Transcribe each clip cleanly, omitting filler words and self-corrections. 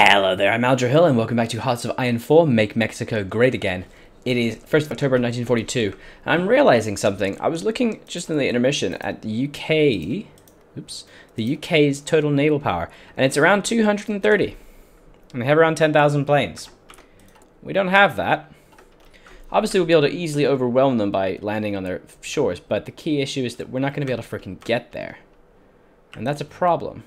Hello there, I'm Aldra Hill, and welcome back to Hearts of Iron 4, Make Mexico Great Again. It is 1st of October 1942, and I'm realizing something. I was looking just in the intermission at the UK's total naval power, and it's around 230. And they have around 10,000 planes. We don't have that. Obviously, we'll be able to easily overwhelm them by landing on their shores, but the key issue is that we're not going to be able to freaking get there. And that's a problem.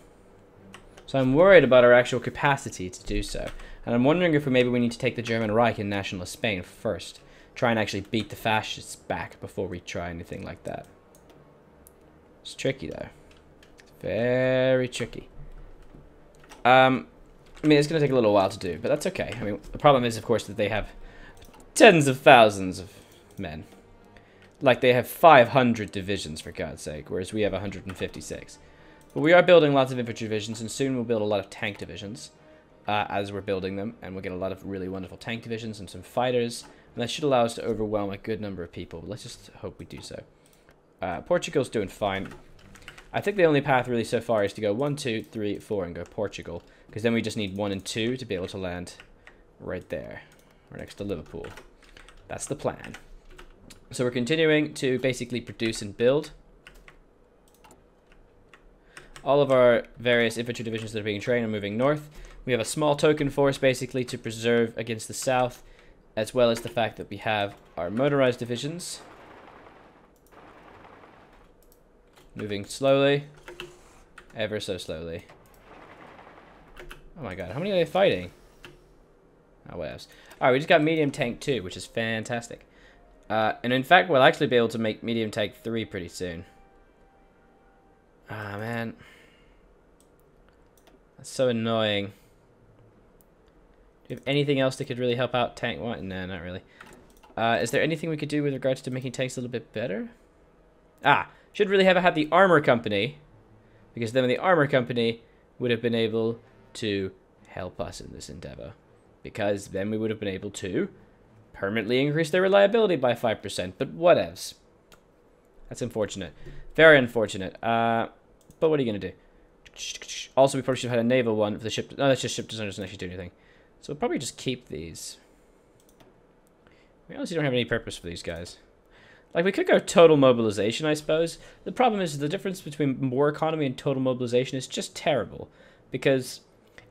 So I'm worried about our actual capacity to do so. And I'm wondering if maybe we need to take the German Reich and nationalist Spain first. Try and actually beat the fascists back before we try anything like that. It's tricky though. It's very tricky. I mean, it's going to take a little while to do, but that's okay. I mean, the problem is, of course, that they have tens of thousands of men. Like, they have 500 divisions, for God's sake, whereas we have 156. But we are building lots of infantry divisions, and soon we'll build a lot of tank divisions as we're building them. And we'll get a lot of really wonderful tank divisions and some fighters. And that should allow us to overwhelm a good number of people. But let's just hope we do so. Portugal's doing fine. I think the only path really so far is to go 1, 2, 3, 4 and go Portugal. Because then we just need 1 and 2 to be able to land right there. Right next to Liverpool. That's the plan. So we're continuing to basically produce and build. All of our various infantry divisions that are being trained are moving north. We have a small token force basically to preserve against the south, as well as the fact that we have our motorized divisions moving slowly, ever so slowly. Oh my god, how many are they fighting? Oh, what else? Alright, we just got medium tank 2, which is fantastic. And in fact, we'll actually be able to make medium tank 3 pretty soon. Ah, man. That's so annoying. Do you have anything else that could really help out tank 1? No, not really. Is there anything we could do with regards to making tanks a little bit better? Ah, should really have had the armor company. Because then the armor company would have been able to help us in this endeavor. Because then we would have been able to permanently increase their reliability by 5%. But whatevs. That's unfortunate. Very unfortunate. But what are you going to do? Also, we probably should have had a naval one for the ship. No, that's just ship design doesn't actually do anything. So we'll probably just keep these. We honestly don't have any purpose for these guys. Like, we could go total mobilization, I suppose. The problem is the difference between war economy and total mobilization is just terrible. Because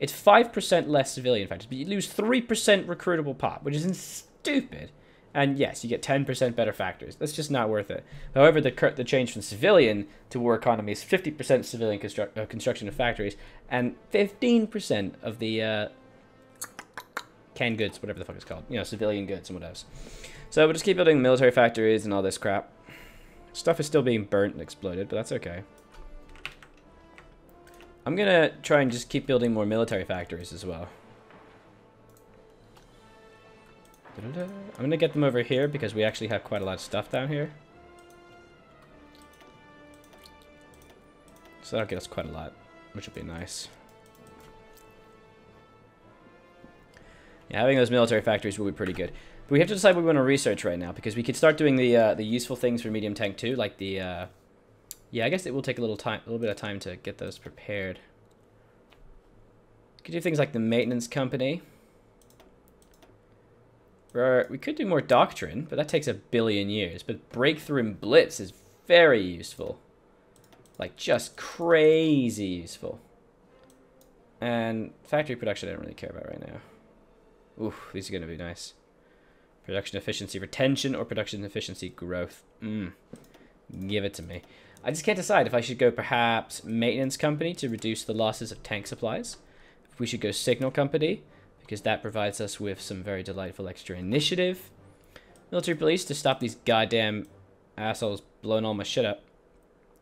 it's 5% less civilian factors, but you lose 3% recruitable pop, which is stupid. And yes, you get 10% better factors. That's just not worth it. However, the change from civilian to war economy is 50% civilian construction of factories and 15% of the canned goods, whatever the fuck it's called. You know, civilian goods and whatever. So we'll just keep building military factories and all this crap. Stuff is still being burnt and exploded, but that's okay. I'm going to try and just keep building more military factories as well. I'm going to get them over here because we actually have quite a lot of stuff down here. So that'll get us quite a lot, which will be nice. Yeah, having those military factories will be pretty good. But we have to decide what we want to research right now, because we could start doing the useful things for medium tank 2, like the yeah, I guess it will take a little bit of time to get those prepared. We could do things like the maintenance company. We could do more doctrine, but that takes a billion years. But breakthrough and blitz is very useful. Like, just crazy useful. And factory production I don't really care about right now. Oof, these are going to be nice. Production efficiency retention or production efficiency growth. Give it to me. I just can't decide if I should go perhaps maintenance company to reduce the losses of tank supplies. If we should go signal company, because that provides us with some very delightful extra initiative. Military police to stop these goddamn assholes blowing all my shit up.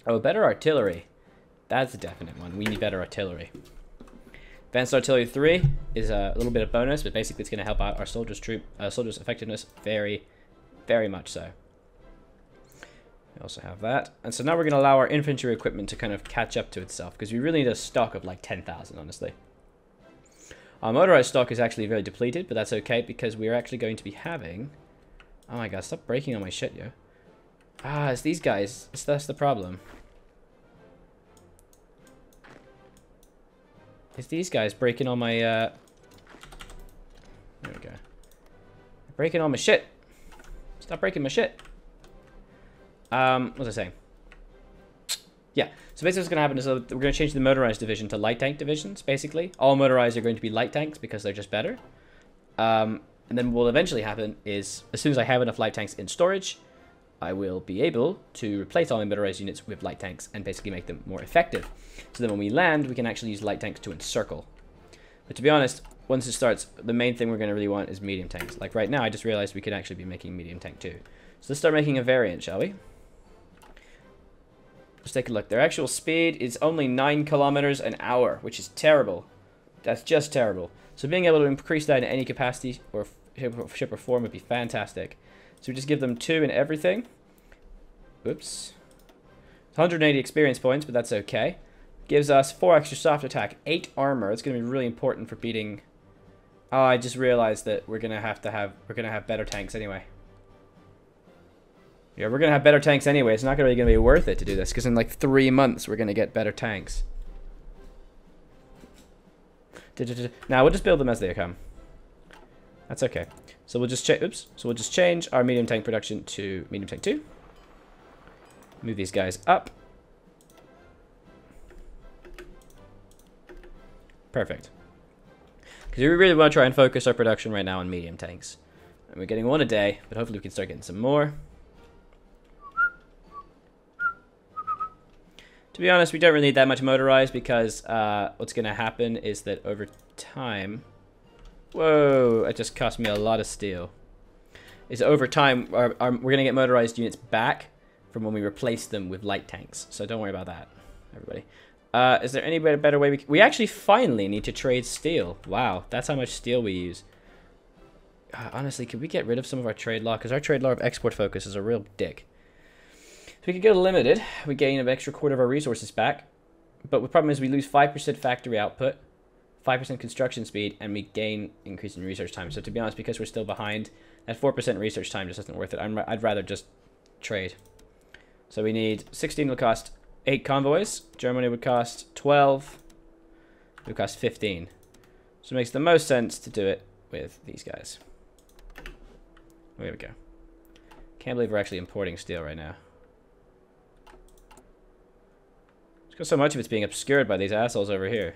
Oh, better artillery. That's a definite one. We need better artillery. Advanced Artillery 3 is a little bit of bonus, but basically it's going to help out our soldiers' effectiveness very, very much so. We also have that. And so now we're going to allow our infantry equipment to kind of catch up to itself, because we really need a stock of like 10,000, honestly. Our motorized stock is actually very depleted, but that's okay because we are actually going to be having... Oh my god, stop breaking on my shit, yo. Ah, it's these guys. That's the problem. It's these guys breaking all my There we go. Breaking all my shit. Stop breaking my shit. What was I saying? Yeah, so basically what's going to happen is we're going to change the motorized division to light tank divisions, basically. All motorized are going to be light tanks because they're just better. And then what will eventually happen is, as soon as I have enough light tanks in storage, I will be able to replace all my motorized units with light tanks and basically make them more effective. So then when we land, we can actually use light tanks to encircle. But to be honest, once it starts, the main thing we're going to really want is medium tanks. Like right now, I just realized we could actually be making medium tank too. So let's start making a variant, shall we? Let's take a look. Their actual speed is only 9 kilometers an hour, which is terrible. That's just terrible. So being able to increase that in any capacity or ship or form would be fantastic. So we just give them 2 in everything. Oops. 180 experience points, but that's okay. Gives us 4 extra soft attack, 8 armor. It's going to be really important for beating... Oh, I just realized that we're going to have better tanks anyway. Yeah, we're going to have better tanks anyway. It's not really going to be worth it to do this, because in like 3 months, we're going to get better tanks. Now, we'll just build them as they come. That's okay. So we'll just change our medium tank production to medium tank 2. Move these guys up. Perfect. Because we really want to try and focus our production right now on medium tanks. And we're getting 1 a day, but hopefully we can start getting some more. To be honest, we don't really need that much motorized because what's going to happen is that over time... Whoa, it just cost me a lot of steel. Is over time, we're going to get motorized units back from when we replace them with light tanks. So don't worry about that, everybody. Is there any better way we actually finally need to trade steel. Wow, that's how much steel we use. Honestly, could we get rid of some of our trade law? Because our trade law of export focus is a real dick. So we could go to limited. We gain an extra quarter of our resources back. But the problem is we lose 5% factory output, 5% construction speed, and we gain increase in research time. So to be honest, because we're still behind, that 4% research time just isn't worth it. I'd rather just trade. So we need 16 will cost 8 convoys. Germany would cost 12. It would cost 15. So it makes the most sense to do it with these guys. There we go. Can't believe we're actually importing steel right now. Because so much of it's being obscured by these assholes over here.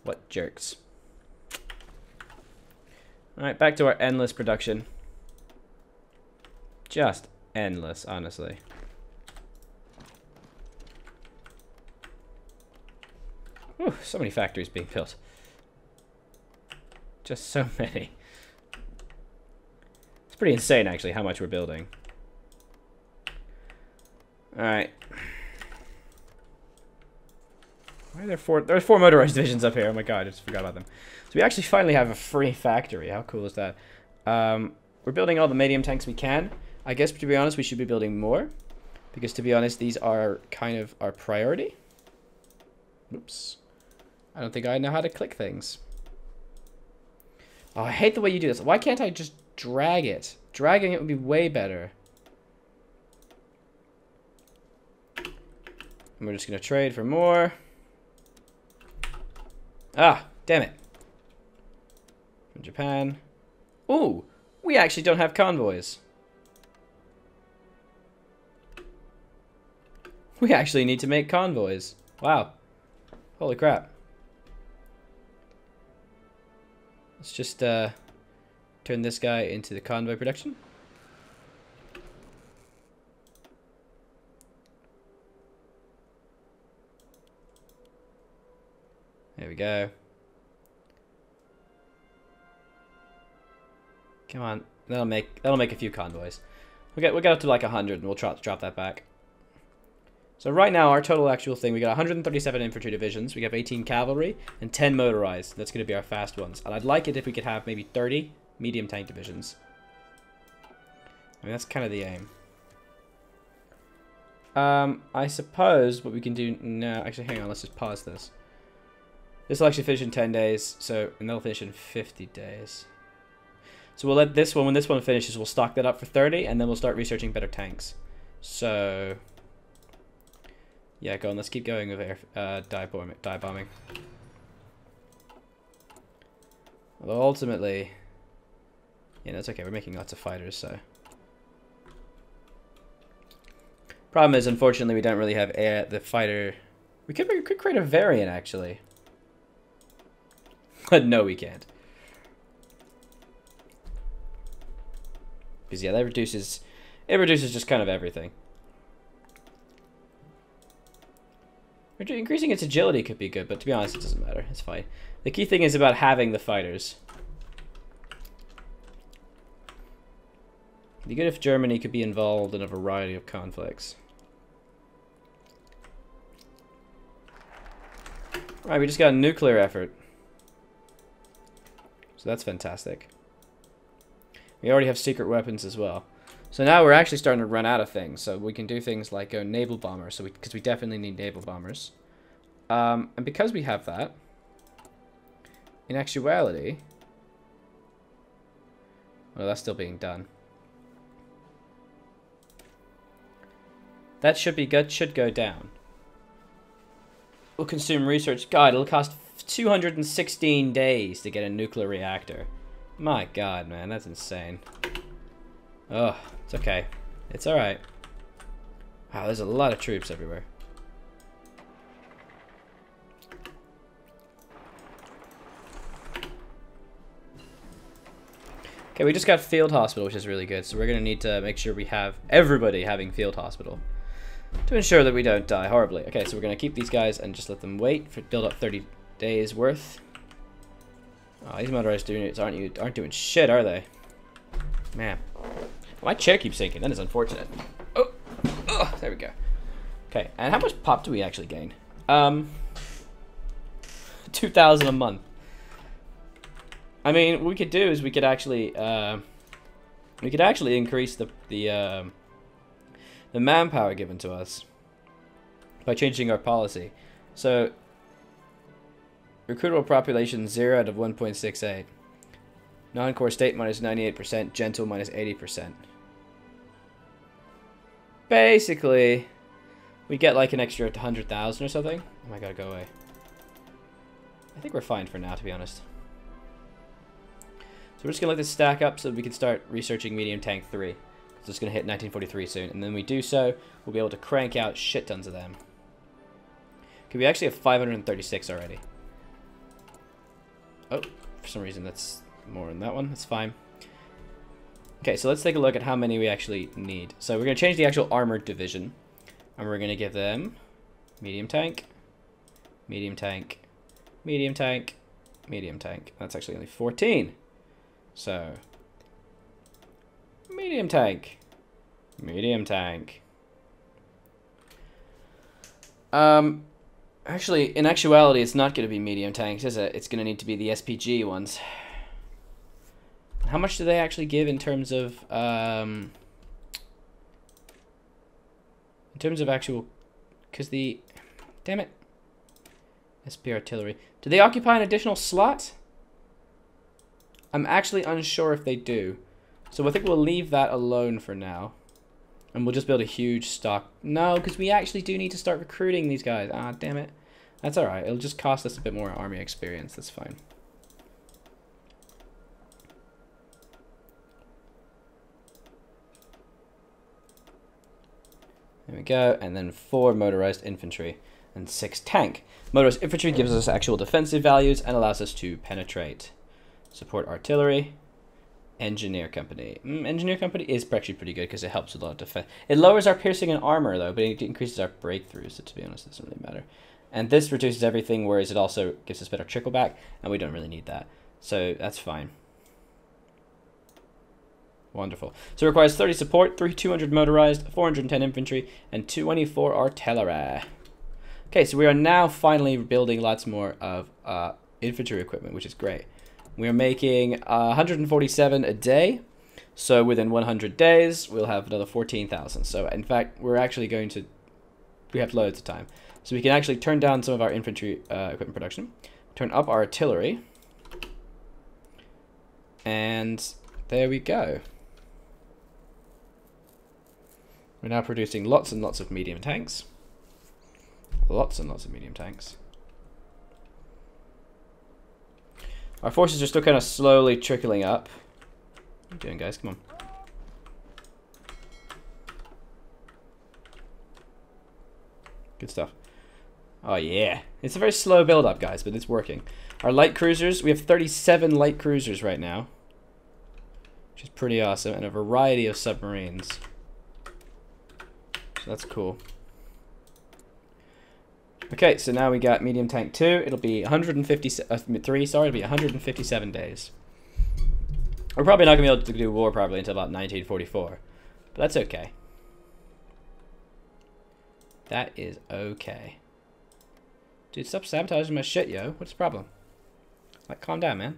What jerks. Alright, back to our endless production. Just endless, honestly. Whew, so many factories being built. Just so many. It's pretty insane, actually, how much we're building. Alright. Why are there 4? There's 4 motorized divisions up here. Oh my god, I just forgot about them. So we actually finally have a free factory. How cool is that? We're building all the medium tanks we can. I guess, to be honest, we should be building more. Because, to be honest, these are kind of our priority. Oops. I don't think I know how to click things. Oh, I hate the way you do this. Why can't I just drag it? Dragging it would be way better. And we're just going to trade for more. Ah, damn it. From Japan. Ooh, we actually don't have convoys. We actually need to make convoys. Wow. Holy crap. Let's just turn this guy into the convoy production. There we go. Come on, that'll make a few convoys. We'll get up to like 100, and we'll drop that back. So right now, our total actual thing, we got 137 infantry divisions, we have 18 cavalry, and 10 motorized. That's going to be our fast ones. And I'd like it if we could have maybe 30 medium tank divisions. I mean, that's kind of the aim. I suppose what we can do now... Actually, hang on, let's just pause this. This will actually finish in 10 days, and that'll finish in 50 days. So we'll let this one, when this one finishes, we'll stock that up for 30, and then we'll start researching better tanks. So... yeah, go on, let's keep going with dive bombing. Although ultimately, yeah, that's okay. We're making lots of fighters, so. Problem is, unfortunately, we don't really have the fighter. We could create a variant, actually. But no, we can't. Because, yeah, that reduces... It reduces just kind of everything. Increasing its agility could be good, but to be honest, it doesn't matter. It's fine. The key thing is about having the fighters. It'd be good if Germany could be involved in a variety of conflicts. Alright, we just got a nuclear effort. So that's fantastic. We already have secret weapons as well. So now we're actually starting to run out of things. So we can do things like go naval bombers. So because we definitely need naval bombers. And because we have that, in actuality, well, that's still being done. That should be good. Should go down. Will consume research. God, it'll cost 216 days to get a nuclear reactor. My God, man, that's insane. Oh, it's okay. It's alright. Wow, there's a lot of troops everywhere. Okay, we just got field hospital, which is really good. So we're going to need to make sure we have everybody having field hospital to ensure that we don't die horribly. Okay, so we're going to keep these guys and just let them wait for build up 30 days worth. Oh, these motorized units aren't doing shit, are they? Man. My chair keeps sinking. That is unfortunate. Oh, there we go. Okay, and how much pop do we actually gain? 2,000 a month. I mean, what we could do is we could actually increase the manpower given to us by changing our policy. So, recruitable population 0 out of 1.68. Non-core state minus 98%, gentle minus 80%. Basically, we get like an extra 100,000 or something. Oh my God, go away. I think we're fine for now, to be honest. So we're just gonna let this stack up so that we can start researching medium tank 3. So it's gonna hit 1943 soon, and then we do so, we'll be able to crank out shit tons of them. Okay, we actually have 536 already. Oh, for some reason that's more than that one. That's fine. Okay, so let's take a look at how many we actually need. So we're gonna change the actual armored division, and we're gonna give them medium tank, medium tank, medium tank, medium tank. That's actually only 14. So, medium tank, medium tank. Actually, in actuality, it's not going to be medium tanks, is it? It's going to need to be the SPG ones. How much do they actually give in terms of actual? Because the, damn it, SP artillery. Do they occupy an additional slot? I'm actually unsure if they do. So I think we'll leave that alone for now. And we'll just build a huge stock. No, because we actually do need to start recruiting these guys. Ah, damn it. That's alright. It'll just cost us a bit more army experience. That's fine. There we go. And then 4 motorized infantry and 6 tank. Motorized infantry gives us actual defensive values and allows us to penetrate. Support artillery. Engineer company. Engineer company is actually pretty good because it helps with a lot of defense. It lowers our piercing and armor though, but it increases our breakthroughs, so to be honest, it doesn't really matter. And this reduces everything, whereas it also gives us better trickle back, and we don't really need that. So that's fine. Wonderful. So it requires 30 support, 200 motorized, 410 infantry, and 24 artillery. Okay, so we are now finally building lots more of infantry equipment, which is great. We are making 147 a day. So within 100 days, we'll have another 14,000. So in fact, we're actually going to, we have loads of time. So we can actually turn down some of our infantry equipment production, turn up our artillery, and there we go. We're now producing lots and lots of medium tanks. Lots and lots of medium tanks. Our forces are still kind of slowly trickling up. What are you doing, guys? Come on. Good stuff. Oh, yeah. It's a very slow build-up, guys, but it's working. Our light cruisers, we have 37 light cruisers right now, which is pretty awesome, and a variety of submarines. So that's cool. Okay, so now we got medium tank 2. It'll be 153, sorry, it'll be 157 days. We're probably not going to be able to do war probably until about 1944, but that's okay. That is okay. Dude, stop sabotaging my shit, yo. What's the problem? Like, calm down, man.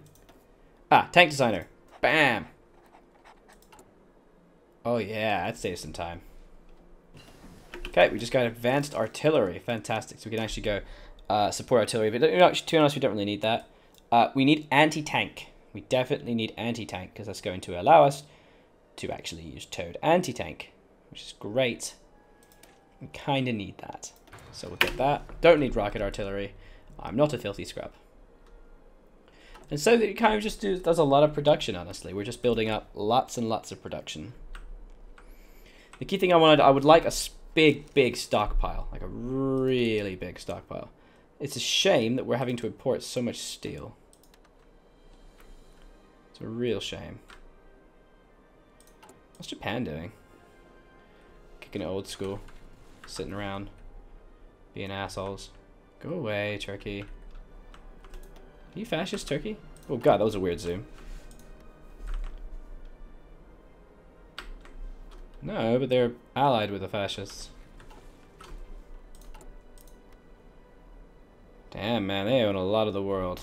Ah, tank designer. Bam! Oh, yeah, that saves some time. Okay, we just got advanced artillery. Fantastic. So we can actually go support artillery. But to be honest, we don't really need that. We need anti-tank. We definitely need anti-tank because that's going to allow us to actually use towed anti-tank, which is great. We kind of need that. So we'll get that. Don't need rocket artillery. I'm not a filthy scrub. And so it kind of just does a lot of production, honestly. We're just building up lots and lots of production. The key thing I would like a big stockpile. Like a really big stockpile. It's a shame that we're having to import so much steel. It's a real shame. What's Japan doing? Kicking it old school. Sitting around. Being assholes. Go away, Turkey. Are you fascist, Turkey? Oh god, that was a weird zoom. No, but they're allied with the fascists. Damn, man, they own a lot of the world.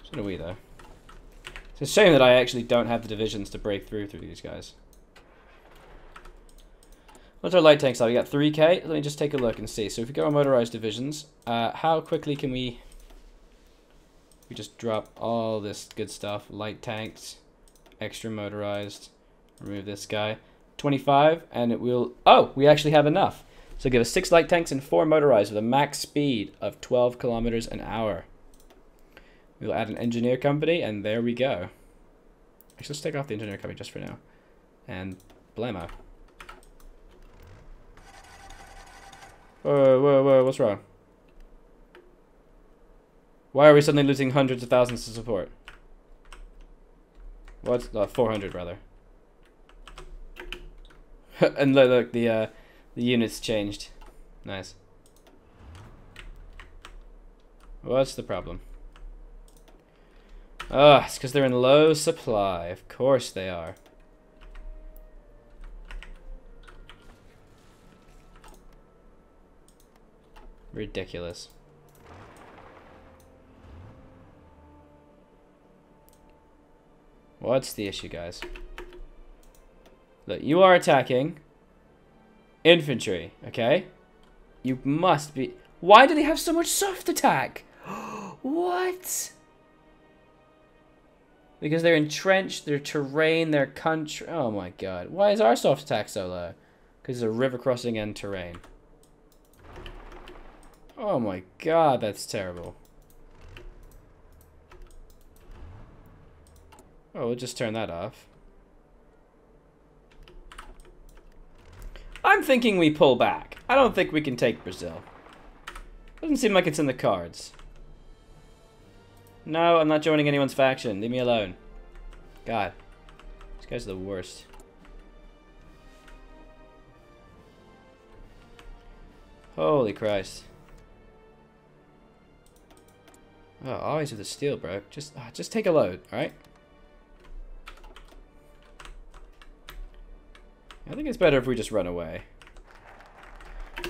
So do we, though. It's a shame that I actually don't have the divisions to break through these guys. What's our light tanks like? We got 3k. Let me just take a look and see. So if we go on motorized divisions, how quickly can we just drop all this good stuff? Light tanks, extra motorized, remove this guy. 25, and it will... Oh, we actually have enough. So give us 6 light tanks and 4 motorized with a max speed of 12 kilometers an hour. We'll add an engineer company, and there we go. Actually, let's take off the engineer company just for now. And blammo. Whoa, what's wrong? Why are we suddenly losing hundreds of thousands of support? What's 400 rather? And look, the units changed. Nice. What's the problem? Oh, it's because they're in low supply. Of course they are. Ridiculous. What's the issue, guys? Look, you are attacking infantry, okay? You must be... Why do they have so much soft attack? What? Because they're entrenched, their terrain, their country... Oh my god. Why is our soft attack so low? Because it's a river crossing and terrain. Oh my god, that's terrible. Oh, we'll just turn that off. I'm thinking we pull back. I don't think we can take Brazil. Doesn't seem like it's in the cards. No, I'm not joining anyone's faction. Leave me alone. God. These guys are the worst. Holy Christ. Oh, always with the steel, bro. Just take a load, alright? I think it's better if we just run away.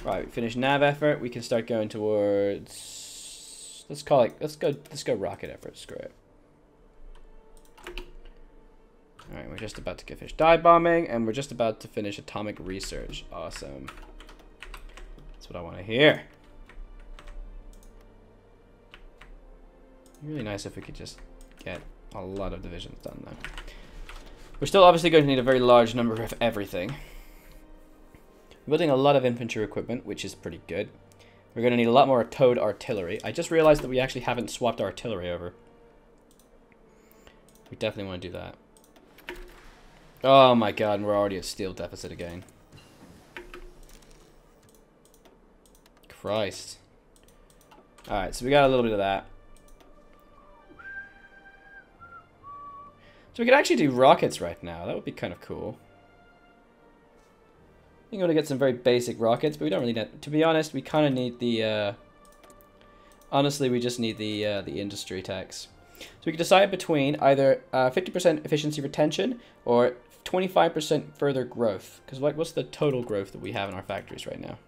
Right, we finish nav effort. We can start going towards... Let's go rocket effort. Screw it. Alright, we're just about to finish dive bombing, and we're just about to finish atomic research. Awesome. That's what I want to hear. Really nice if we could just get a lot of divisions done, though. We're still obviously going to need a very large number of everything. We're building a lot of infantry equipment, which is pretty good. We're going to need a lot more towed artillery. I just realized that we actually haven't swapped our artillery over. We definitely want to do that. Oh my god, and we're already at steel deficit again. Christ. Alright, so we got a little bit of that. So we could actually do rockets right now. That would be kind of cool. I think we're going to get some very basic rockets, but we don't really need... To be honest, we kind of need the... honestly, we just need the industry tax. So we can decide between either 50% efficiency retention or 25% further growth. Because like, what's the total growth that we have in our factories right now?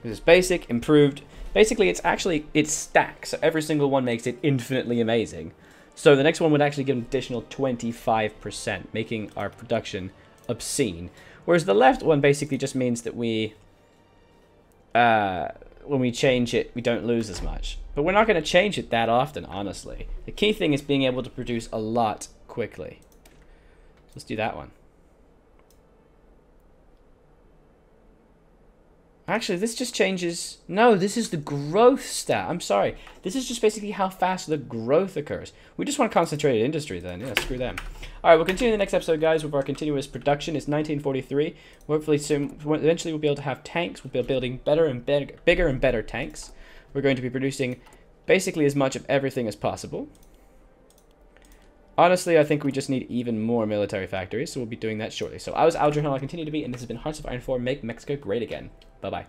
This is basic, improved. Basically, it's stacks. So every single one makes it infinitely amazing. So the next one would actually give an additional 25%, making our production obscene. Whereas the left one basically just means that we, when we change it, we don't lose as much. But we're not going to change it that often, honestly. The key thing is being able to produce a lot quickly. Let's do that one. Actually, this just changes... No, this is the growth stat. I'm sorry. This is just basically how fast the growth occurs. We just want concentrated industry then. Yeah, screw them. All right, we'll continue in the next episode, guys, with our continuous production. It's 1943. Hopefully soon, eventually we'll be able to have tanks. We'll be building better and bigger and better tanks. We're going to be producing basically as much of everything as possible. Honestly, I think we just need even more military factories, so we'll be doing that shortly. So I was Aldrin, and I'll continue to be, and this has been Hearts of Iron 4, Make Mexico Great Again. Bye-bye.